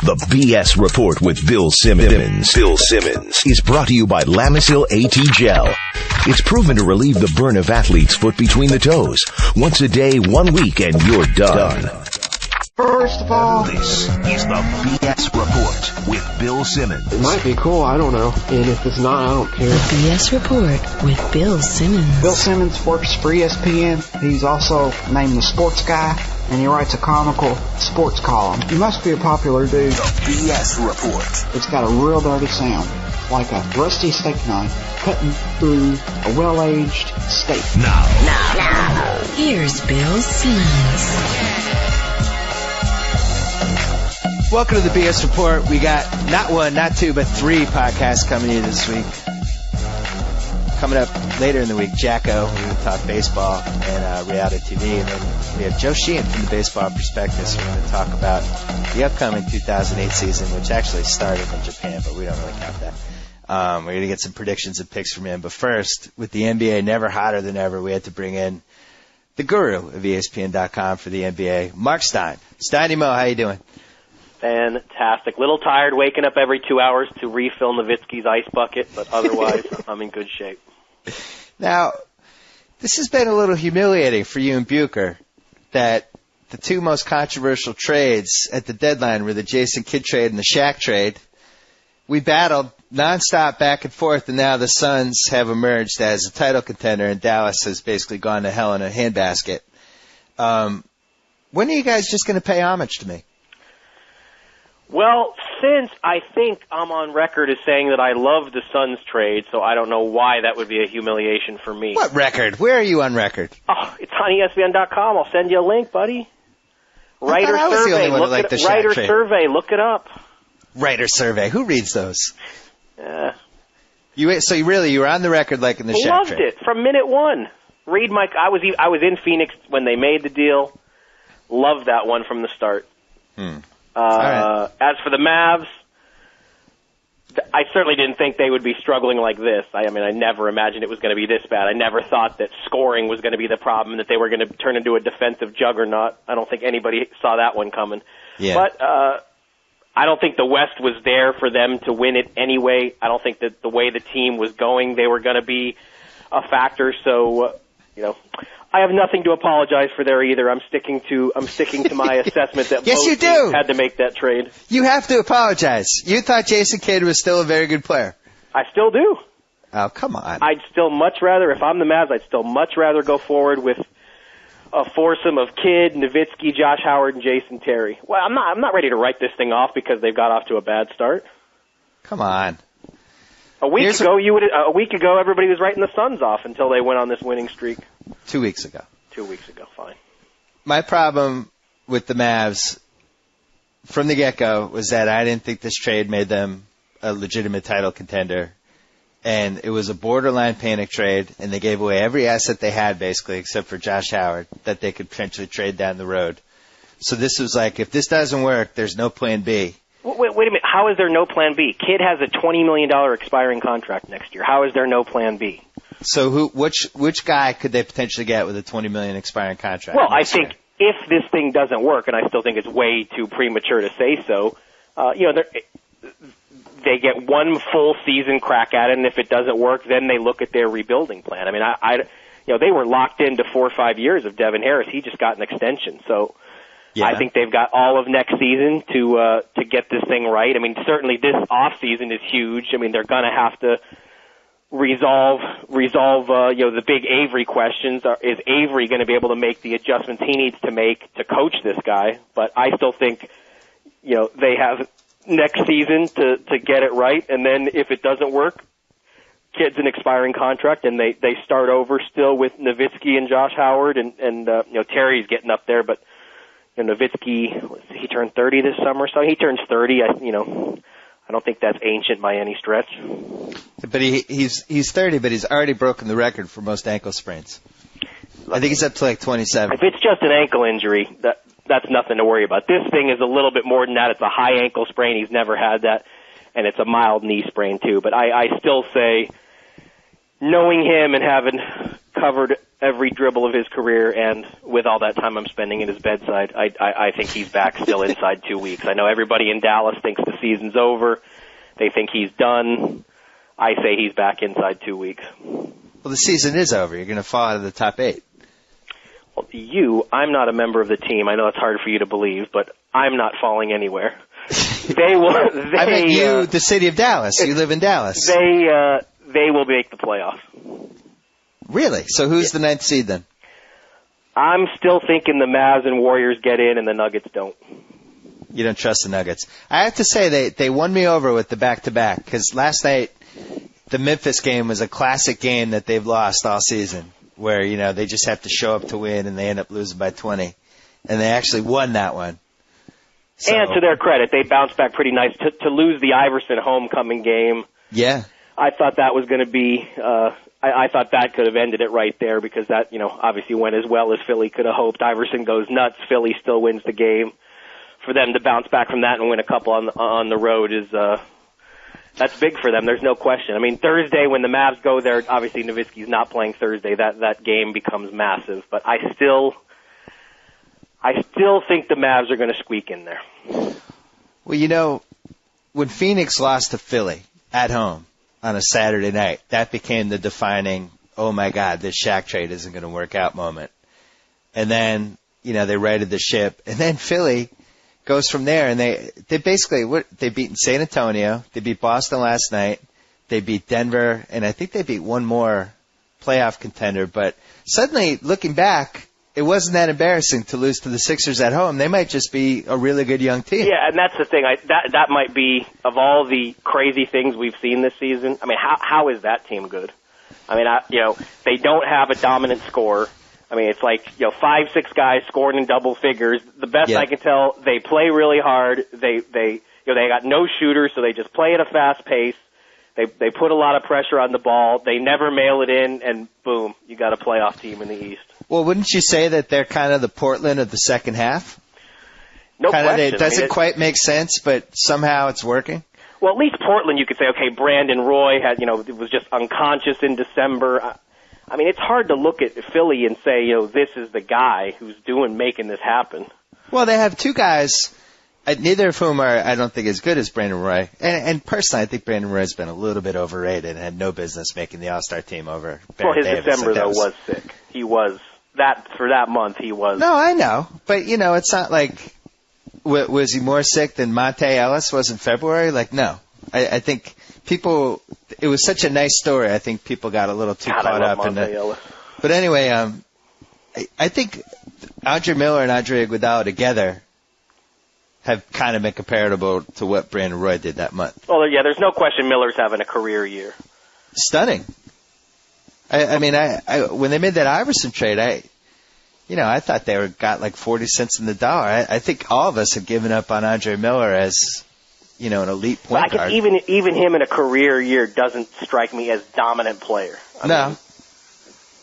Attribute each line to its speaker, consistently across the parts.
Speaker 1: The BS Report with Bill Simmons. Bill Simmons is brought to you by Lamisil AT Gel. It's proven to relieve the burn of athlete's foot between the toes. Once a day, 1 week, and you're done.
Speaker 2: First of all,
Speaker 1: This is the BS Report with Bill Simmons.
Speaker 2: it might be cool, I don't know. And if it's not, I don't care.
Speaker 3: BS Report with Bill Simmons.
Speaker 4: Bill Simmons works for ESPN. He's also named the Sports Guy, and he writes a comical sports column. He must be a popular dude.
Speaker 1: The BS Report.
Speaker 4: It's got a real dirty sound, like a rusty steak knife cutting through a well-aged steak.
Speaker 1: Now.
Speaker 3: Here's Bill Simmons.
Speaker 5: Welcome to the BS Report. We got not one, not two, but three podcasts coming in this week. Coming up later in the week, Jacko, we're going to talk baseball and reality TV. And then we have Joe Sheehan from the Baseball Prospectus. We're going to talk about the upcoming 2008 season, which actually started in Japan, but we don't really count that. We're going to get some predictions and picks from him. But first, with the NBA never hotter than ever, we had to bring in the guru of ESPN.com for the NBA, Marc Stein. Steiny Mo, how you doing?
Speaker 6: Fantastic. Little tired waking up every 2 hours to refill Nowitzki's ice bucket, but otherwise I'm in good shape.
Speaker 5: Now, this has been a little humiliating for you and Bucher that the two most controversial trades at the deadline were the Jason Kidd trade and the Shaq trade. We battled nonstop back and forth, and now the Suns have emerged as a title contender, and Dallas has basically gone to hell in a handbasket. When are you guys just going to pay homage to me?
Speaker 6: Well, since I think I'm on record as saying that I love the Suns trade, so I don't know why that would be a humiliation for me.
Speaker 5: What record? Where are you on record?
Speaker 6: Oh, it's on ESPN.com. I'll send you a link, buddy. Writer
Speaker 5: I was the only one who liked the Shaq
Speaker 6: Writer
Speaker 5: trade.
Speaker 6: survey. Look it up.
Speaker 5: Writer survey. Who reads those?
Speaker 6: Yeah.
Speaker 5: You were on the record like in the Shaq
Speaker 6: Loved
Speaker 5: trade.
Speaker 6: it from minute one. Read my. I was in Phoenix when they made the deal. Loved that one from the start.
Speaker 5: Right.
Speaker 6: As for the Mavs, I certainly didn't think they would be struggling like this. I mean, I never imagined it was going to be this bad. I never thought that scoring was going to be the problem, that they were going to turn into a defensive juggernaut. I don't think anybody saw that one coming.
Speaker 5: Yeah.
Speaker 6: But I don't think the West was there for them to win it anyway. I don't think that the way the team was going, they were going to be a factor. So, I have nothing to apologize for there either. I'm sticking to my assessment that
Speaker 5: Yes,
Speaker 6: both
Speaker 5: you do.
Speaker 6: teams had to make that trade.
Speaker 5: You have to apologize. You thought Jason Kidd was still a very good player.
Speaker 6: I still do.
Speaker 5: Oh, come on.
Speaker 6: I'd still much rather, if I'm the Mavs, I'd still much rather go forward with a foursome of Kidd, Nowitzki, Josh Howard, and Jason Terry. Well, I'm not ready to write this thing off because they've got off to a bad start.
Speaker 5: Come on.
Speaker 6: A week ago, everybody was writing the Suns off until they went on this winning streak.
Speaker 5: 2 weeks ago.
Speaker 6: 2 weeks ago, fine.
Speaker 5: My problem with the Mavs from the get-go was that I didn't think this trade made them a legitimate title contender. And it was a borderline panic trade, and they gave away every asset they had, basically, except for Josh Howard, that they could potentially trade down the road. So this was like, if this doesn't work, there's no plan B.
Speaker 6: Wait a minute. How is there no plan B? Kidd has a $20 million expiring contract next year. How is there no plan B?
Speaker 5: So which guy could they potentially get with a $20 million expiring contract?
Speaker 6: Well, I think if this thing doesn't work, and I still think it's way too premature to say so, they get one full season crack at it, and if it doesn't work, then they look at their rebuilding plan. I mean, they were locked into 4 or 5 years of Devin Harris. He just got an extension, so. Yeah. I think they've got all of next season to get this thing right. I mean, certainly this off season is huge. I mean, they're going to have to resolve the big Avery questions. Is Avery going to be able to make the adjustments he needs to make to coach this guy? But I still think they have next season to get it right, and then if it doesn't work, Kidd's an expiring contract, and they start over still with Nowitzki and Josh Howard, and Terry's getting up there, but. Nowitzki, he turned 30 this summer, so he turns 30. I don't think that's ancient by any stretch.
Speaker 5: But he's 30, but he's already broken the record for most ankle sprains. I think he's up to like 27.
Speaker 6: If it's just an ankle injury, that's nothing to worry about. This thing is a little bit more than that. It's a high ankle sprain. He's never had that, and it's a mild knee sprain too. But I still say, knowing him and having covered every dribble of his career, and with all that time I'm spending at his bedside, I think he's back still inside 2 weeks. I know everybody in Dallas thinks the season's over. They think he's done. I say he's back inside 2 weeks.
Speaker 5: Well, the season is over. You're going to fall out of the top 8.
Speaker 6: Well, I'm not a member of the team. I know it's hard for you to believe, but I'm not falling anywhere. They will.
Speaker 5: I meant you, the city of Dallas. You live in Dallas.
Speaker 6: They will make the playoffs.
Speaker 5: Really? So who's the 9th seed then?
Speaker 6: I'm still thinking the Mavs and Warriors get in and the Nuggets don't.
Speaker 5: You don't trust the Nuggets. I have to say they won me over with the back-to-back because last night the Memphis game was a classic game that they've lost all season where, they just have to show up to win and they end up losing by 20. And they actually won that one. So,
Speaker 6: and to their credit, they bounced back pretty nice. To lose the Iverson homecoming game,
Speaker 5: yeah,
Speaker 6: I thought that was going to be I thought that could have ended it right there because that, obviously went as well as Philly could have hoped. Iverson goes nuts. Philly still wins the game. For them to bounce back from that and win a couple on the road is that's big for them. There's no question. I mean, Thursday when the Mavs go there, obviously Nowitzki's not playing Thursday. That game becomes massive. But I still think the Mavs are going to squeak in there.
Speaker 5: Well, when Phoenix lost to Philly at home on a Saturday night, that became the defining, oh my God, this Shaq trade isn't going to work out moment. And then, they righted the ship. And then Philly goes from there, and they basically, they beat San Antonio, they beat Boston last night, they beat Denver, and I think they beat one more playoff contender. But suddenly, looking back, it wasn't that embarrassing to lose to the Sixers at home. They might just be a really good young team.
Speaker 6: Yeah, and that's the thing. That might be, of all the crazy things we've seen this season, I mean, how is that team good? I mean, they don't have a dominant scorer. I mean, it's like, 5-6 guys scoring in double figures. The best I can tell, they play really hard. They got no shooters, so they just play at a fast pace. They put a lot of pressure on the ball. They never mail it in, and boom, you got a playoff team in the East.
Speaker 5: Well, wouldn't you say that they're kind of the Portland of the second half?
Speaker 6: No question.
Speaker 5: It doesn't quite make sense, but somehow it's working.
Speaker 6: Well, at least Portland, you could say, okay, Brandon Roy was just unconscious in December. I mean, it's hard to look at Philly and say, this is the guy who's making this happen.
Speaker 5: Well, they have two guys, neither of whom I don't think as good as Brandon Roy. And personally, I think Brandon Roy's been a little bit overrated and had no business making the All-Star team over Baron
Speaker 6: Davis.
Speaker 5: Davis.
Speaker 6: December, though, was sick. He was. For that month, he was.
Speaker 5: No, I know. But, it's not like, was he more sick than Monte Ellis was in February? Like, no. I think people, it was such a nice story. I think people got a little too caught up in it. But anyway, I think Andre Miller and Andre Iguodala together have kind of been comparable to what Brandon Roy did that month.
Speaker 6: Well, yeah, there's no question Miller's having a career year.
Speaker 5: Stunning. I mean, when they made that Iverson trade, I thought they got like 40 cents in the dollar. I think all of us have given up on Andre Miller as, an elite point guard.
Speaker 6: Even him in a career year doesn't strike me as dominant player. I mean,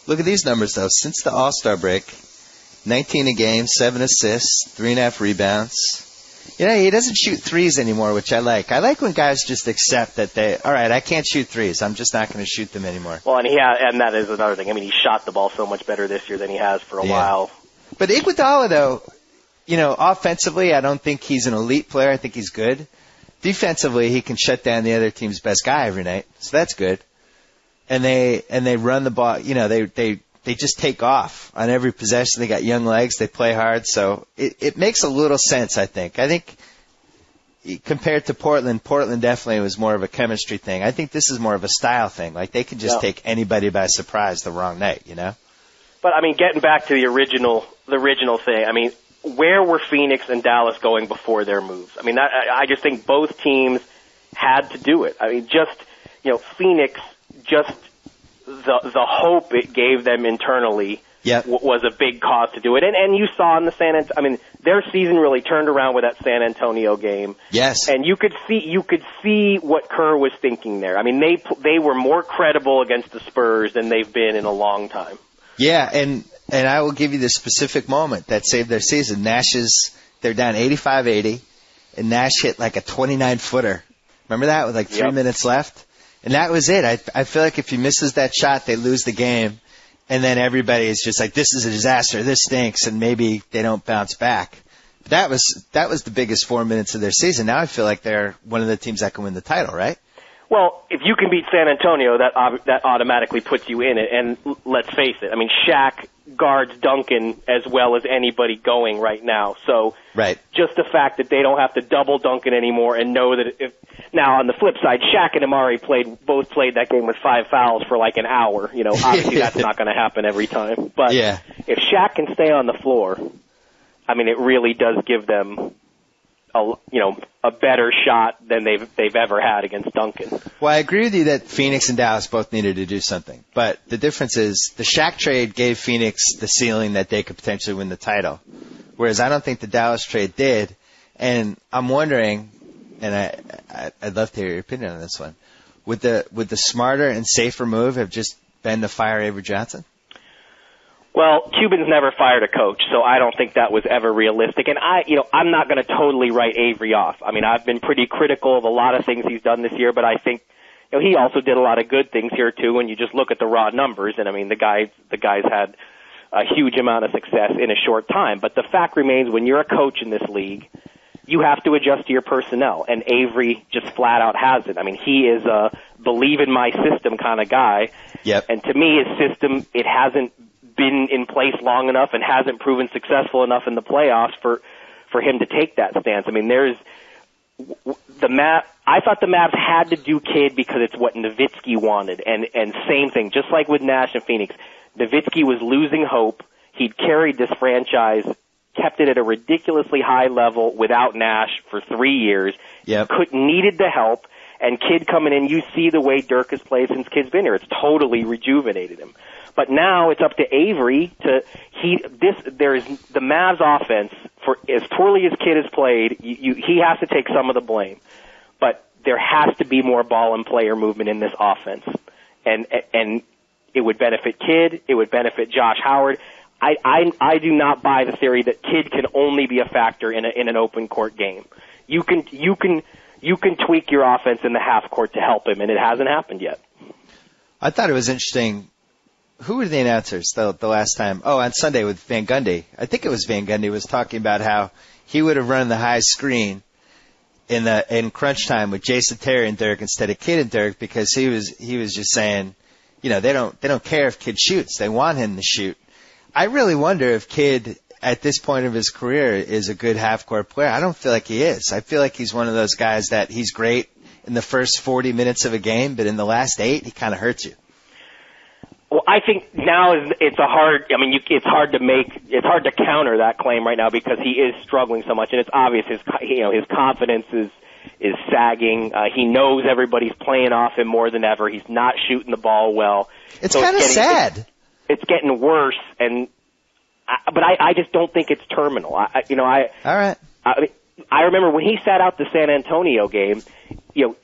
Speaker 5: look at these numbers though. Since the All-Star break, 19 a game, 7 assists, 3.5 rebounds. He doesn't shoot threes anymore, which I like. I like when guys just accept that all right, I can't shoot threes. I'm just not going to shoot them anymore.
Speaker 6: Well, and that is another thing. I mean, he shot the ball so much better this year than he has for a while.
Speaker 5: But Iguodala, though, offensively, I don't think he's an elite player. I think he's good. Defensively, he can shut down the other team's best guy every night, so that's good. And they run the ball. They just take off on every possession. They got young legs. They play hard. So it makes a little sense, I think. I think compared to Portland definitely was more of a chemistry thing. I think this is more of a style thing. Like they can just take anybody by surprise the wrong night,
Speaker 6: But, I mean, getting back to the original thing, I mean, where were Phoenix and Dallas going before their moves? I mean, I just think both teams had to do it. I mean, Phoenix the hope it gave them internally was a big cause to do it. And you saw in the their season really turned around with that San Antonio game.
Speaker 5: Yes.
Speaker 6: And you could see what Kerr was thinking there. I mean, they were more credible against the Spurs than they've been in a long time. Yeah,
Speaker 5: and I will give you the specific moment that saved their season. They're down 85-80, and Nash hit like a 29-footer. Remember that with like 3 minutes left? And that was it. I feel like if he misses that shot, they lose the game. and then everybody is just like, this is a disaster, this stinks, and maybe they don't bounce back. That was the biggest 4 minutes of their season. Now I feel like they're one of the teams that can win the title, right?
Speaker 6: Well, if you can beat San Antonio, that automatically puts you in it. And let's face it, I mean, Shaq guards Duncan as well as anybody going right now. So just the fact that they don't have to double Duncan anymore and know that now on the flip side, Shaq and Amari both played that game with 5 fouls for like an hour. You know, obviously that's not going to happen every time. But if Shaq can stay on the floor, I mean, it really does give them a better shot than they've ever had against Duncan.
Speaker 5: Well, I agree with you that Phoenix and Dallas both needed to do something. But the difference is the Shaq trade gave Phoenix the ceiling that they could potentially win the title, whereas I don't think the Dallas trade did. And I'm wondering, and I'd love to hear your opinion on this one, would the smarter and safer move have just been to fire Avery Johnson?
Speaker 6: Well, Cuban's never fired a coach, so I don't think that was ever realistic. And I'm not going to totally write Avery off. I mean, I've been pretty critical of a lot of things he's done this year, but I think he also did a lot of good things here too. When you just look at the raw numbers, and I mean, the guy's had a huge amount of success in a short time. But the fact remains, when you're a coach in this league, you have to adjust to your personnel, and Avery just flat out hasn't. I mean, he is a believe in my system kind of guy.
Speaker 5: Yep.
Speaker 6: And to me, his system, it hasn't been in place long enough and hasn't proven successful enough in the playoffs for him to take that stance. I mean, I thought the Mavs had to do Kidd because it's what Nowitzki wanted, and same thing, just like with Nash and Phoenix. Nowitzki was losing hope. He'd carried this franchise, kept it at a ridiculously high level without Nash for 3 years.
Speaker 5: Yep.
Speaker 6: Needed the help, and Kidd coming in, you see the way Dirk has played since Kidd's been here. It's totally rejuvenated him. But now it's up to Avery the Mavs offense, for as poorly as Kidd has played, he has to take some of the blame. But there has to be more ball and player movement in this offense. And it would benefit Kidd, it would benefit Josh Howard. I do not buy the theory that Kidd can only be a factor in an open court game. You can tweak your offense in the half court to help him, and it hasn't happened yet.
Speaker 5: I thought it was interesting. Who were the announcers the last time? Oh, on Sunday with Van Gundy. I think it was Van Gundy was talking about how he would have run the high screen in crunch time with Jason Terry and Dirk instead of Kidd and Dirk, because he was just saying, they don't care if Kidd shoots. They want him to shoot. I really wonder if Kidd at this point of his career is a good half-court player. I don't feel like he is. I feel like he's one of those guys that he's great in the first 40 minutes of a game, but in the last 8, he kind of hurts you.
Speaker 6: Well, I think now it's hard to counter that claim right now because he is struggling so much, and it's obvious his confidence is sagging. He knows everybody's playing off him more than ever. He's not shooting the ball well.
Speaker 5: It's kind of sad.
Speaker 6: It's getting worse, but I just don't think it's terminal. All
Speaker 5: right.
Speaker 6: I remember when he sat out the San Antonio game. When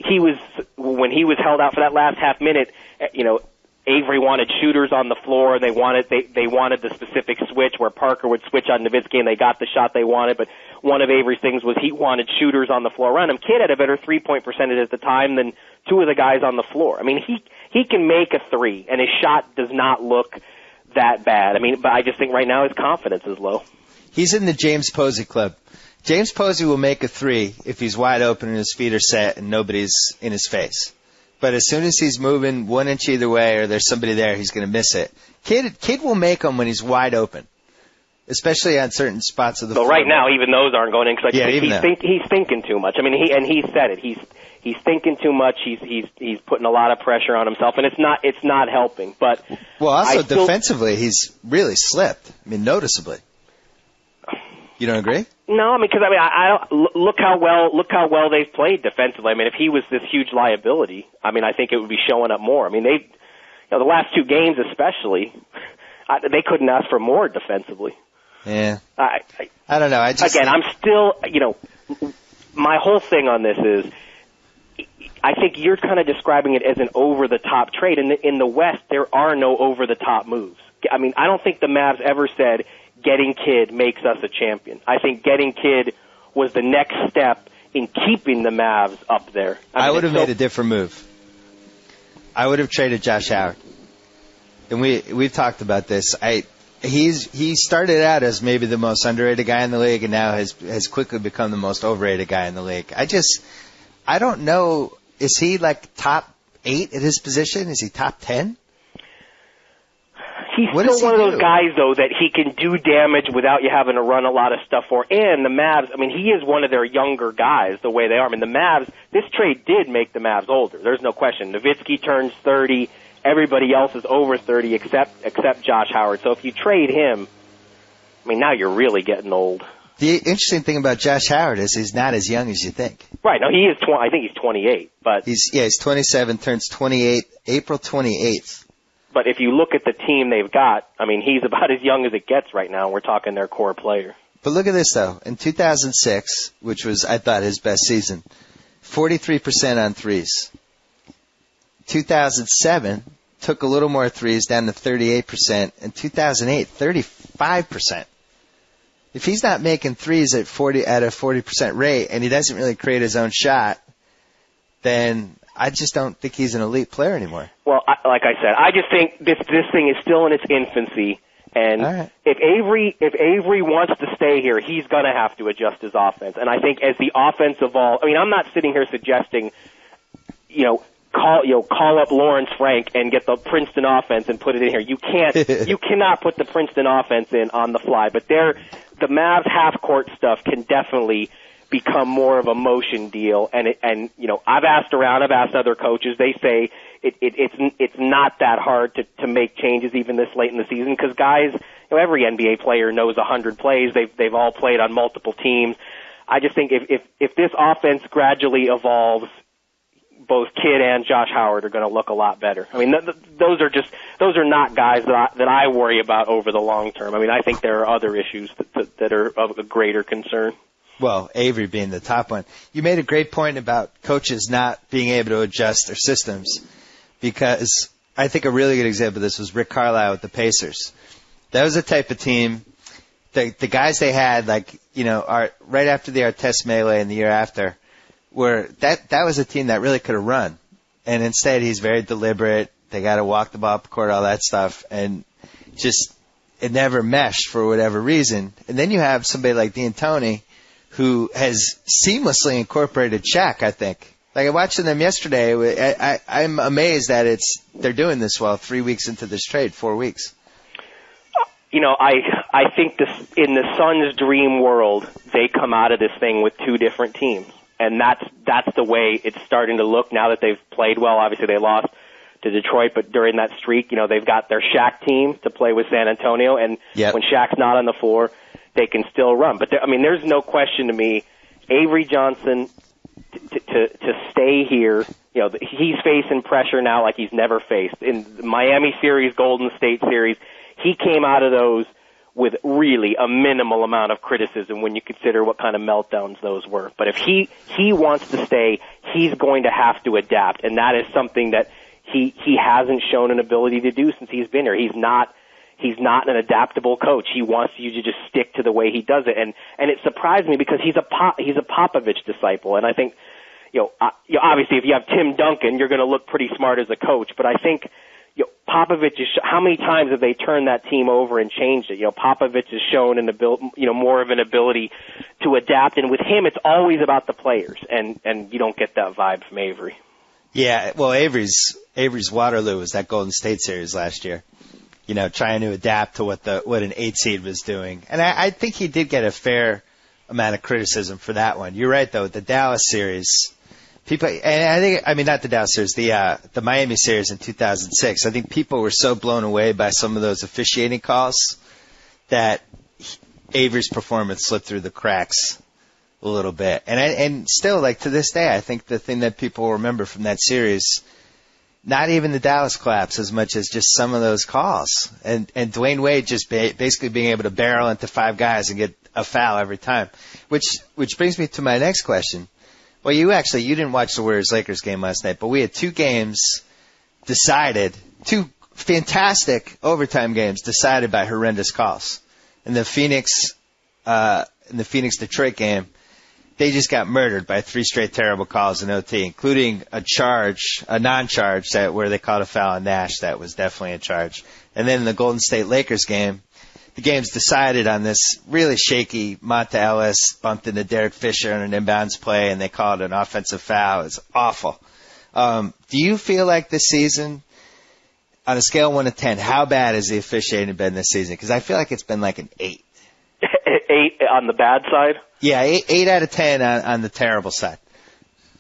Speaker 6: he was held out for that last half minute. Avery wanted shooters on the floor, and they wanted the specific switch where Parker would switch on Nowitzki, and they got the shot they wanted. But one of Avery's things was he wanted shooters on the floor around him. Kidd had a better 3-point percentage at the time than two of the guys on the floor. I mean, he can make a three, and his shot does not look that bad. I mean, but I just think right now his confidence is low.
Speaker 5: He's in the James Posey club. James Posey will make a three if he's wide open and his feet are set and nobody's in his face. But as soon as he's moving 1 inch either way or there's somebody there, he's going to miss it. Kidd will make them when he's wide open, especially on certain spots of the floor.
Speaker 6: Right now, even those aren't going in because he's thinking too much. I mean, he said it. He's thinking too much. He's putting a lot of pressure on himself, and it's not helping. But
Speaker 5: also defensively, he's really slipped. I mean, noticeably. You don't agree?
Speaker 6: No, I mean, because I don't look how well they've played defensively. I mean, if he was this huge liability, I mean, I think it would be showing up more. I mean, the last 2 games especially, they couldn't ask for more defensively.
Speaker 5: Yeah. I don't know.
Speaker 6: I'm still, my whole thing on this is, I think you're kind of describing it as an over-the-top trade. In the West, there are no over-the-top moves. I mean, I don't think the Mavs ever said, getting Kidd makes us a champion. I think getting Kidd was the next step in keeping the Mavs up there.
Speaker 5: I would have made a different move. I would have traded Josh Howard. and we've talked about this. He started out as maybe the most underrated guy in the league, and now has quickly become the most overrated guy in the league. I don't know. Is he like top 8 at his position? Is he top 10?
Speaker 6: He's still one of those guys, though, that he can do damage without you having to run a lot of stuff for. And the Mavs, I mean, he is one of their younger guys, the way they are. I mean, the Mavs, this trade did make the Mavs older. There's no question. Nowitzki turns 30. Everybody else is over 30 except Josh Howard. So if you trade him, I mean, now you're really getting old.
Speaker 5: The interesting thing about Josh Howard is he's not as young as you think.
Speaker 6: Right. No, he is. I think he's 28. But
Speaker 5: he's 27, turns 28, April 28th.
Speaker 6: But if you look at the team they've got, I mean, he's about as young as it gets right now. We're talking their core player.
Speaker 5: But look at this, though. In 2006, which was, I thought, his best season, 43% on threes. 2007, took a little more threes, down to 38%. In 2008, 35%. If he's not making threes at a 40% rate, and he doesn't really create his own shot, then I just don't think he's an elite player anymore.
Speaker 6: Well, like I said, I just think this thing is still in its infancy, and
Speaker 5: right.
Speaker 6: if Avery wants to stay here, he's going to have to adjust his offense. And I think as the offense evolves, I mean, I'm not sitting here suggesting, call up Lawrence Frank and get the Princeton offense and put it in here. You cannot put the Princeton offense in on the fly. But the Mavs half-court stuff can definitely become more of a motion deal. And I've asked other coaches. They say it's not that hard to make changes even this late in the season because guys, every NBA player knows 100 plays. They've all played on multiple teams. I just think if this offense gradually evolves, both Kidd and Josh Howard are going to look a lot better. I mean, those are not guys that I worry about over the long term. I mean, I think there are other issues that are of a greater concern.
Speaker 5: Well, Avery being the top one. You made a great point about coaches not being able to adjust their systems because I think a really good example of this was Rick Carlisle with the Pacers. That was the type of team, the guys they had, right after the Artest melee and the year after, where that was a team that really could have run. And instead he's very deliberate. They got to walk the ball up the court, all that stuff. And just it never meshed for whatever reason. And then you have somebody like D'Antoni who has seamlessly incorporated Shaq, I think. Like I watched them yesterday. I'm amazed that they're doing this well 3 weeks into this trade, 4 weeks.
Speaker 6: I think this in the Suns' dream world, they come out of this thing with 2 different teams. And that's the way it's starting to look now that they've played well. Obviously, they lost to Detroit, but during that streak, they've got their Shaq team to play with San Antonio, and when Shaq's not on the floor, they can still run. But there's no question to me, Avery Johnson to stay here. He's facing pressure now like he's never faced in the Miami series, Golden State series. He came out of those with really a minimal amount of criticism when you consider what kind of meltdowns those were. But if he wants to stay, he's going to have to adapt, and that is something that he hasn't shown an ability to do since he's been here. He's not an adaptable coach. He wants you to just stick to the way he does it, and it surprised me because he's a Popovich disciple, and I think obviously if you have Tim Duncan, you're going to look pretty smart as a coach, but I think Popovich is how many times have they turned that team over and changed it? Popovich has shown more of an ability to adapt, and with him, it's always about the players, and you don't get that vibe from Avery.
Speaker 5: Yeah, well, Avery's Waterloo was that Golden State series last year. Trying to adapt to what an 8 seed was doing, and I think he did get a fair amount of criticism for that one. You're right though, the Dallas series. People, and not the Dallas series, the Miami series in 2006. I think people were so blown away by some of those officiating calls that Avery's performance slipped through the cracks a little bit. And still, to this day, I think the thing that people remember from that series, not even the Dallas collapse as much as just some of those calls, and Dwayne Wade just basically being able to barrel into 5 guys and get a foul every time. Which brings me to my next question. Well, you didn't watch the Warriors-Lakers game last night, but we had 2 games decided, 2 fantastic overtime games decided by horrendous calls. In the Phoenix-Detroit game, they just got murdered by 3 straight terrible calls in OT, including a non-charge where they called a foul on Nash that was definitely a charge. And then in the Golden State Lakers game, the game's decided on this really shaky Monta Ellis bumped into Derek Fisher on an inbounds play, and they called it an offensive foul. It's awful. Do you feel like this season, on a scale of 1 to 10, how bad has the officiating been this season? Because I feel like it's been like an 8.
Speaker 6: 8 on the bad side?
Speaker 5: Yeah, 8 out of 10 on the terrible side.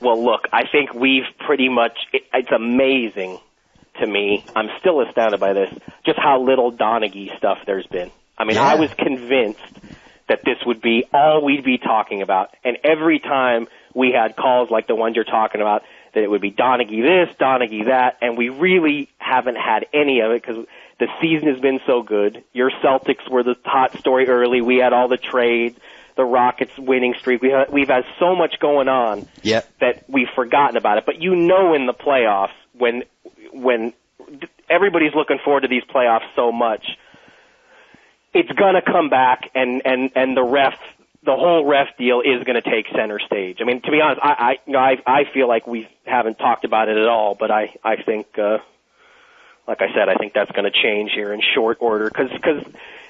Speaker 6: Well, look, I think we've pretty much, it's amazing to me. I'm still astounded by this, just how little Donaghy stuff there's been. I mean, I was convinced that this would be all we'd be talking about. And every time we had calls like the ones you're talking about, that it would be Donaghy this, Donaghy that, and we really haven't had any of it because the season has been so good. Your Celtics were the hot story early. We had all the trades, the Rockets winning streak. We've had so much going on that we've forgotten about it. But in the playoffs, when everybody's looking forward to these playoffs so much, it's going to come back, and the whole ref deal is going to take center stage. I mean, to be honest, I feel like we haven't talked about it at all, but I think, like I said, I think that's going to change here in short order because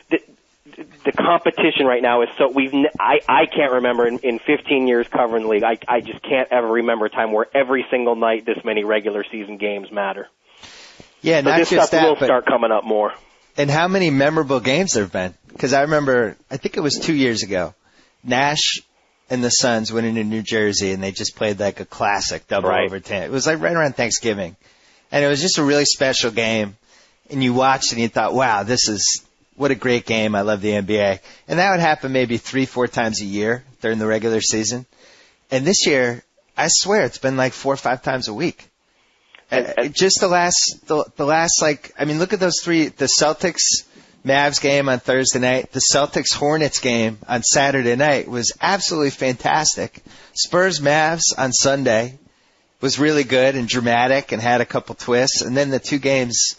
Speaker 6: the competition right now is so I can't remember in 15 years covering the league. I just can't ever remember a time where every single night this many regular season games matter.
Speaker 5: Yeah,
Speaker 6: so
Speaker 5: not
Speaker 6: this
Speaker 5: just
Speaker 6: stuff will start coming up more.
Speaker 5: And how many memorable games there have been? Because I remember, I think it was 2 years ago, Nash and the Suns went into New Jersey, and they just played like a classic double overtime. It was like right around Thanksgiving. And it was just a really special game. And you watched and you thought, wow, what a great game. I love the NBA. And that would happen maybe 3-4 times a year during the regular season. And this year, I swear, it's been like 4 or 5 times a week. Just the last, I mean, look at those 3, the Celtics Mavs game on Thursday night, the Celtics Hornets game on Saturday night was absolutely fantastic. Spurs Mavs on Sunday was really good and dramatic and had a couple twists. And then the 2 games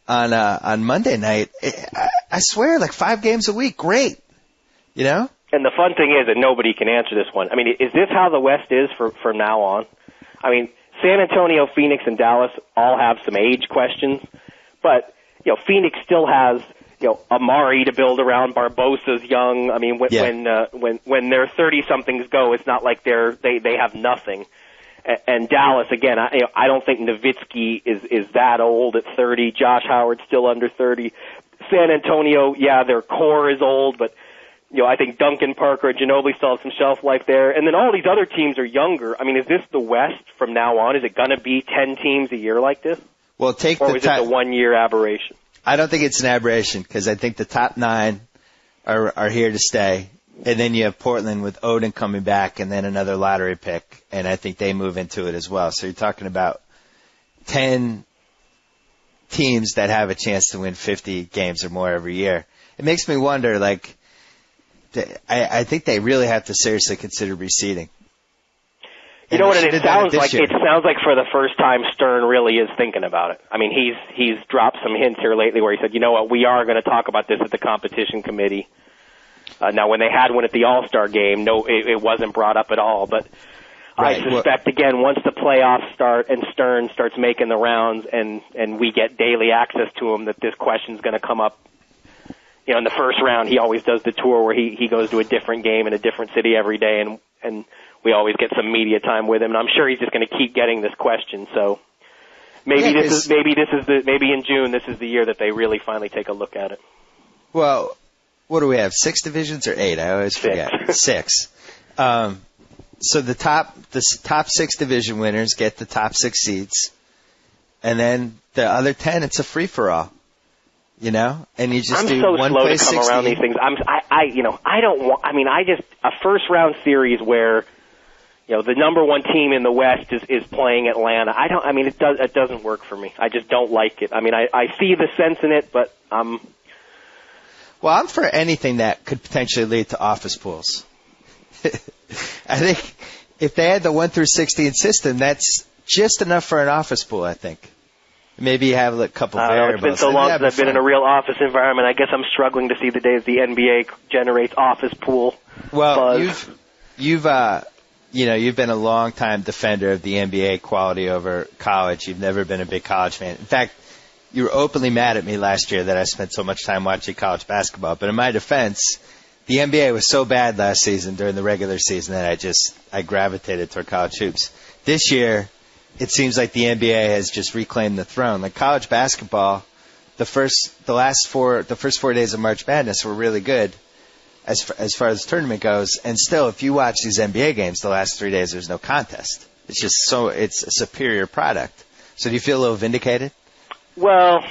Speaker 5: on Monday night, I swear, like 5 games a week, great. You know?
Speaker 6: And the fun thing is that nobody can answer this one. I mean, is this how the West is from now on? I mean, San Antonio, Phoenix, and Dallas all have some age questions, but Phoenix still has Amari to build around. Barbosa's young. I mean, when their 30-somethings go, it's not like they have nothing. And Dallas again, I don't think Nowitzki is that old at 30. Josh Howard's still under 30. San Antonio, their core is old, but I think Duncan Parker and Ginobili still have some shelf life there. And then all these other teams are younger. I mean, is this the West from now on? Is it going to be 10 teams a year like this?
Speaker 5: Well,
Speaker 6: or is it a 1-year aberration?
Speaker 5: I don't think it's an aberration because I think the top 9 are here to stay. And then you have Portland with Odin coming back and then another lottery pick. And I think they move into it as well. So you're talking about 10 teams that have a chance to win 50 games or more every year. It makes me wonder, I think they really have to seriously consider reseeding.
Speaker 6: You know what it sounds like? It sounds like for the first time Stern really is thinking about it. I mean, he's dropped some hints here lately where he said, you know what, we are going to talk about this at the competition committee. Now, when they had one at the All-Star game, it wasn't brought up at all. But I suspect, again, once the playoffs start and Stern starts making the rounds and we get daily access to him, that this question's going to come up. In the first round, he always does the tour where he goes to a different game in a different city every day, and we always get some media time with him. And I'm sure he's just going to keep getting this question. So maybe in June this is the year that they really finally take a look at it.
Speaker 5: Well, what do we have? 6 divisions or 8? I always forget. 6. So the top 6 division winners get the top 6 seeds, and then the other 10, it's a free for all. And you just do one
Speaker 6: slow
Speaker 5: play
Speaker 6: to come
Speaker 5: 16.
Speaker 6: around these things. I don't want. I mean, a first round series where, the number 1 team in the West is playing Atlanta. It doesn't work for me. I just don't like it. I mean, I see the sense in it, but
Speaker 5: Well, I'm for anything that could potentially lead to office pools. I think if they had the 1 through 16 system, that's just enough for an office pool, I think. Maybe you have a couple variables.
Speaker 6: It's been so long since I've been in a real office environment. I guess I'm struggling to see the days the NBA generates office pool buzz.
Speaker 5: You've you've been a long-time defender of the NBA quality over college. You've never been a big college fan. In fact, you were openly mad at me last year that I spent so much time watching college basketball. But in my defense, the NBA was so bad last season during the regular season that I gravitated toward college hoops. This year, it seems like the NBA has just reclaimed the throne. Like college basketball, the first 4 days of March Madness were really good as far as the tournament goes. And still, if you watch these NBA games, the last 3 days, there's no contest. It's a superior product. So do you feel a little vindicated?
Speaker 6: Well,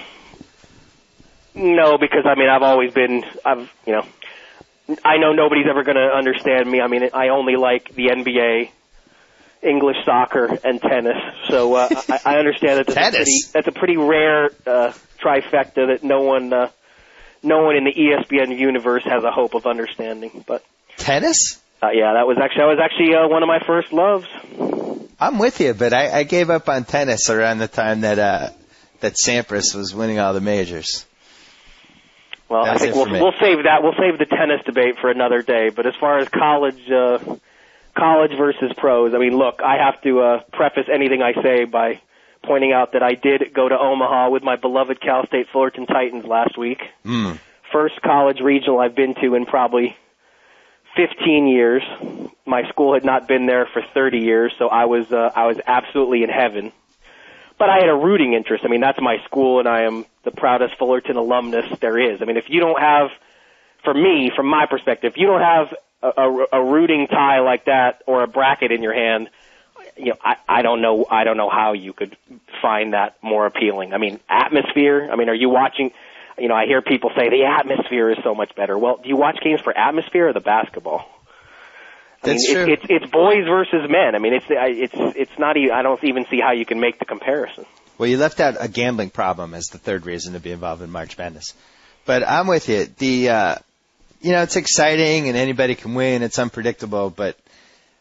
Speaker 6: no, because I know nobody's ever going to understand me. I mean, I only like the NBA, English soccer, and tennis. So I understand that that's a pretty rare trifecta that no one in the ESPN universe has a hope of understanding. But
Speaker 5: tennis?
Speaker 6: Yeah, that was actually one of my first loves.
Speaker 5: I'm with you, but I gave up on tennis around the time that Sampras was winning all the majors.
Speaker 6: Well, I think we'll save that. We'll save the tennis debate for another day. But as far as college versus pros, I mean, look, I have to preface anything I say by pointing out that I did go to Omaha with my beloved Cal State Fullerton Titans last week. First college regional I've been to in probably 15 years. My school had not been there for 30 years, so I was absolutely in heaven. But I had a rooting interest. I mean, that's my school, and I am the proudest Fullerton alumnus there is. I mean, if you don't have, for me, from my perspective, if you don't have a rooting tie like that or a bracket in your hand, I don't know how you could find that more appealing. I mean, atmosphere. I mean, are you watching? I hear people say the atmosphere is so much better. Well, do you watch games for atmosphere or the basketball?
Speaker 5: That's true.
Speaker 6: It's boys versus men. I mean, it's not even. I don't even see how you can make the comparison.
Speaker 5: Well, you left out a gambling problem as the third reason to be involved in March Madness. But I'm with you. It's exciting and anybody can win. It's unpredictable, but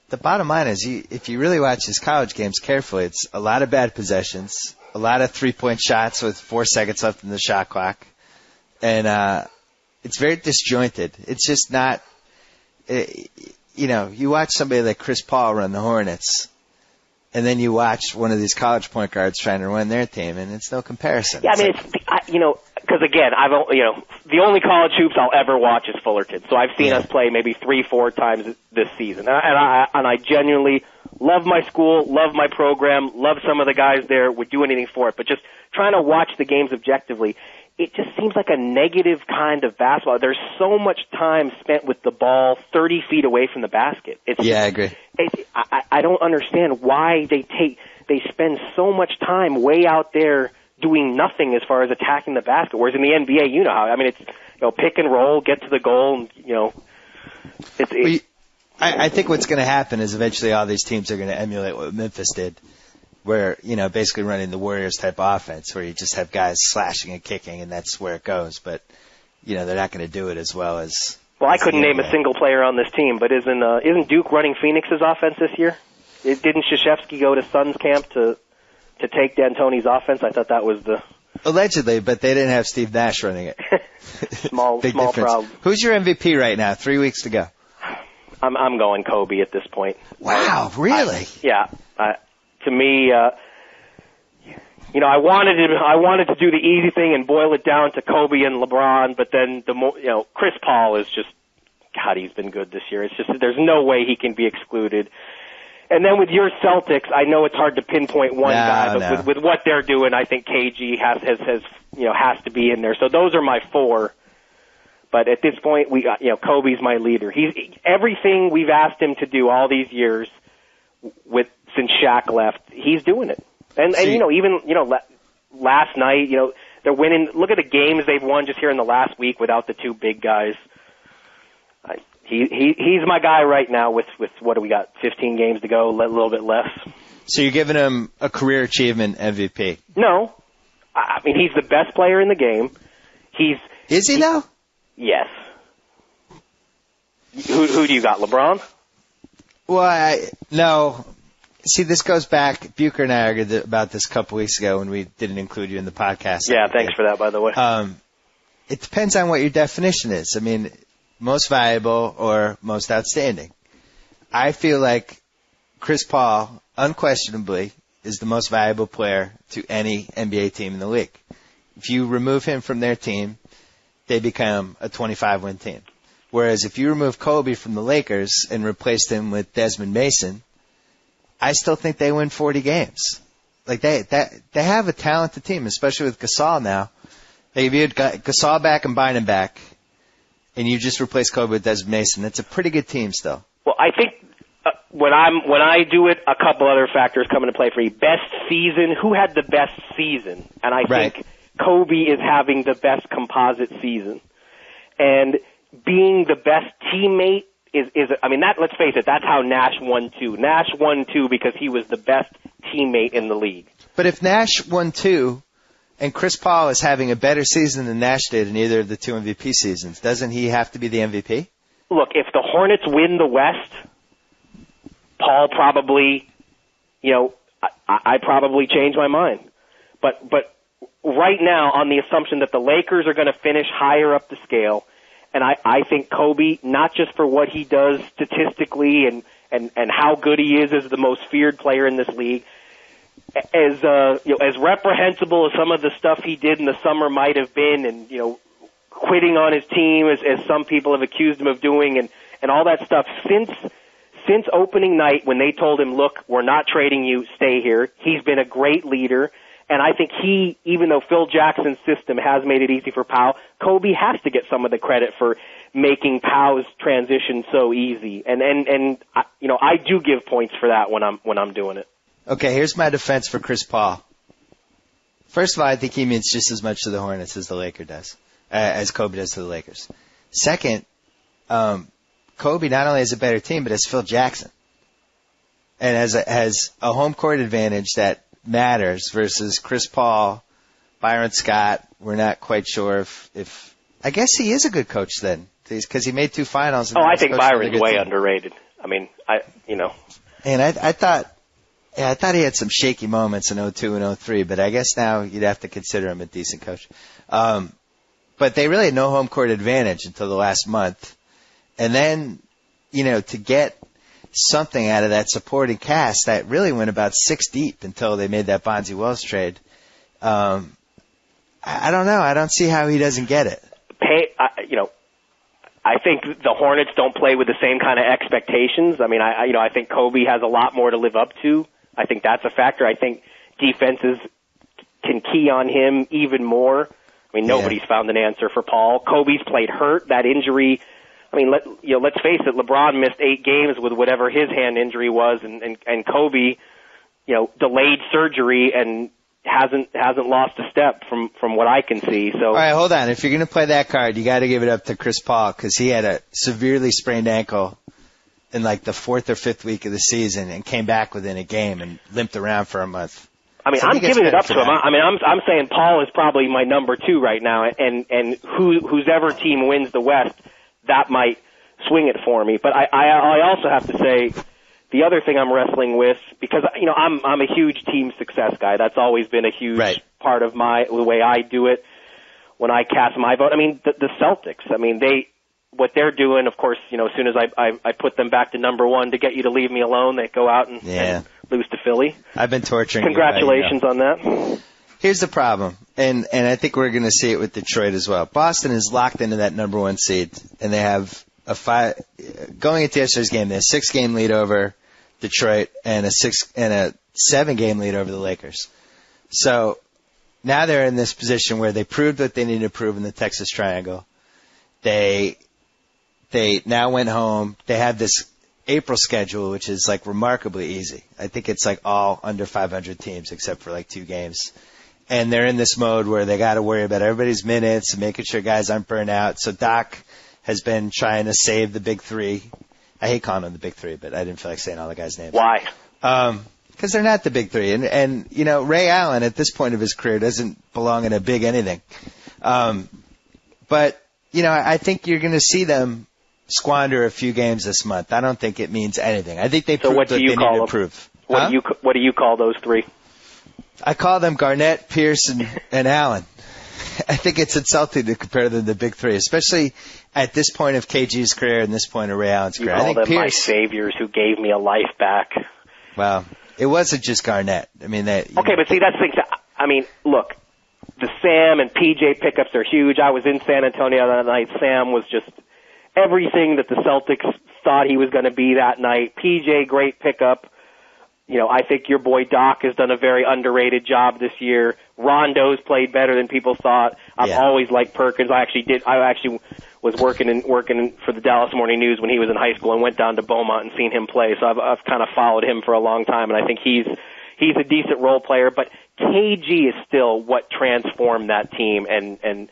Speaker 5: the bottom line is, if you really watch these college games carefully, it's a lot of bad possessions, a lot of 3-point shots with 4 seconds left in the shot clock, and it's very disjointed. It's just not. You watch somebody like Chris Paul run the Hornets, and then you watch one of these college point guards trying to run their team, and it's no comparison.
Speaker 6: Yeah, I mean, because again, the only college hoops I'll ever watch is Fullerton. So I've seen us play maybe 3-4 times this season, and I genuinely love my school, love my program, love some of the guys there, would do anything for it. But just trying to watch the games objectively, it just seems like a negative kind of basketball. There's so much time spent with the ball 30 feet away from the basket.
Speaker 5: I agree.
Speaker 6: I don't understand why they spend so much time way out there doing nothing as far as attacking the basket. Whereas in the NBA, how, I mean, it's, pick and roll, get to the goal, and,
Speaker 5: I think what's going to happen is eventually all these teams are going to emulate what Memphis did, where, basically running the Warriors type offense where you just have guys slashing and kicking and that's where it goes. But, they're not going to do it as well as. Well,
Speaker 6: I couldn't name a single player on this team, but isn't Duke running Phoenix's offense this year? Didn't Krzyzewski go to Suns camp to take D'Antoni's offense? I thought that was the.
Speaker 5: Allegedly, but they didn't have Steve Nash running it.
Speaker 6: small problem.
Speaker 5: Who's your MVP right now? 3 weeks to go.
Speaker 6: I'm going Kobe at this point.
Speaker 5: Wow, really?
Speaker 6: To me, I wanted to do the easy thing and boil it down to Kobe and LeBron, but then Chris Paul is just, God, he's been good this year. It's just there's no way he can be excluded. And then with your Celtics, I know it's hard to pinpoint one guy, but with what they're doing, I think KG has to be in there. So those are my 4. But at this point, Kobe's my leader. He's everything we've asked him to do all these years since Shaq left. He's doing it. And even last night, they're winning. Look at the games they've won just here in the last week without the 2 big guys. He's my guy right now with what do we got? 15 games to go, a little bit less.
Speaker 5: So you're giving him a career achievement MVP?
Speaker 6: No, I mean he's the best player in the game.
Speaker 5: Is he though?
Speaker 6: Yes. Who do you got, LeBron?
Speaker 5: Well, no. See, this goes back. Bucher and I argued about this a couple weeks ago when we didn't include you in the podcast.
Speaker 6: Yeah, thanks for that, by the way.
Speaker 5: It depends on what your definition is. I mean, most valuable or most outstanding. I feel like Chris Paul, unquestionably, is the most valuable player to any NBA team in the league. If you remove him from their team, they become a 25-win team. Whereas if you remove Kobe from the Lakers and replaced him with Desmond Mason, I still think they win 40 games. Like they have a talented team, especially with Gasol now. If you had Gasol back and Bynum back, and you just replace Kobe with Desmond Mason, that's a pretty good team still.
Speaker 6: Well, I think when I do it, a couple other factors come into play for me. Best season, who had the best season? And I think Kobe is having the best composite season. And being the best teammate is let's face it, that's how Nash won two. Nash won two because he was the best teammate in the league. But if Nash won two and Chris Paul is having a better season than Nash did in either of the two MVP seasons, doesn't he have to be the MVP? Look, if the Hornets win the West, Paul probably, I probably change my mind. But right now, on the assumption that the Lakers are going to finish higher up the scale, and I think Kobe, not just for what he does statistically and how good he is as the most feared player in this league, as reprehensible as some of the stuff he did in the summer might have been, and quitting on his team as some people have accused him of doing, and all that stuff since opening night when they told him, look, we're not trading you, stay here. He's been a great leader. And I think even though Phil Jackson's system has made it easy for Pau, Kobe has to get some of the credit for making Pau's transition so easy. And I do give points for that when I'm doing it. Okay, here's my defense for Chris Paul. First of all, I think he means just as much to the Hornets as the Lakers does, as Kobe does to the Lakers. Second, Kobe not only has a better team, but has Phil Jackson, and has a home court advantage that matters versus Chris Paul, Byron Scott. We're not quite sure if I guess he is a good coach then, because he made two finals. I think Byron's way underrated. I mean, And I thought he had some shaky moments in 2002 and 2003, but I guess now you'd have to consider him a decent coach. But they really had no home court advantage until the last month. And then, to get something out of that supporting cast that really went about 6 deep until they made that Bonzi Wells trade. I don't know. I don't see how he doesn't get it. I think the Hornets don't play with the same kind of expectations. I mean, I think Kobe has a lot more to live up to. I think that's a factor. I think defenses can key on him even more. I mean, nobody's found an answer for Paul. Kobe's played hurt. That injury, I mean, let's face it, LeBron missed 8 games with whatever his hand injury was, and Kobe, delayed surgery and hasn't lost a step from what I can see. So, all right, hold on. If you're going to play that card, you got to give it up to Chris Paul, because he had a severely sprained ankle in like the 4th or 5th week of the season and came back within a game and limped around for a month. I mean, I'm giving it up to him. I'm saying Paul is probably my number 2 right now, and whose ever team wins the West, that might swing it for me. But I also have to say, the other thing I'm wrestling with, because I'm a huge team success guy. That's always been a huge part of the way I do it when I cast my vote. I mean, the Celtics. I mean, what they're doing, of course, as soon as I put them back to number 1 to get you to leave me alone, they go out and lose to Philly. I've been torturing. Congratulations on that. Here's the problem, and I think we're going to see it with Detroit as well. Boston is locked into that number 1 seed, and they have going into yesterday's game, they have a 6-game lead over Detroit and a 7-game lead over the Lakers. So now they're in this position where they proved what they needed to prove in the Texas Triangle. They now went home. They have this April schedule, which is like remarkably easy. I think it's like all under 500 teams except for like 2 games. And they're in this mode where they got to worry about everybody's minutes and making sure guys aren't burnt out. So Doc has been trying to save the big 3. I hate calling them the big 3, but I didn't feel like saying all the guys' names. Why? Because they're not the big 3. And Ray Allen at this point of his career doesn't belong in a big anything. But I think you're going to see them squander a few games this month. I don't think it means anything. I think they proved what they need to prove. What do you call those 3? I call them Garnett, Pierce, and Allen. I think it's insulting to compare them to the big 3, especially at this point of KG's career and this point of Ray Allen's career. You call them my saviors who gave me a life back.
Speaker 5: Well, it wasn't just Garnett. I mean,
Speaker 6: okay, but see, that's the thing. I mean, look, the Sam and PJ pickups are huge. I was in San Antonio that night. Sam was just everything that the Celtics thought he was going to be that night. PJ, great pickup. I think your boy Doc has done a very underrated job this year. Rondo's played better than people thought. I've always liked Perkins. I actually was working for the Dallas Morning News when he was in high school and went down to Beaumont and seen him play. So I've kind of followed him for a long time, and I think he's a decent role player. But KG is still what transformed that team, and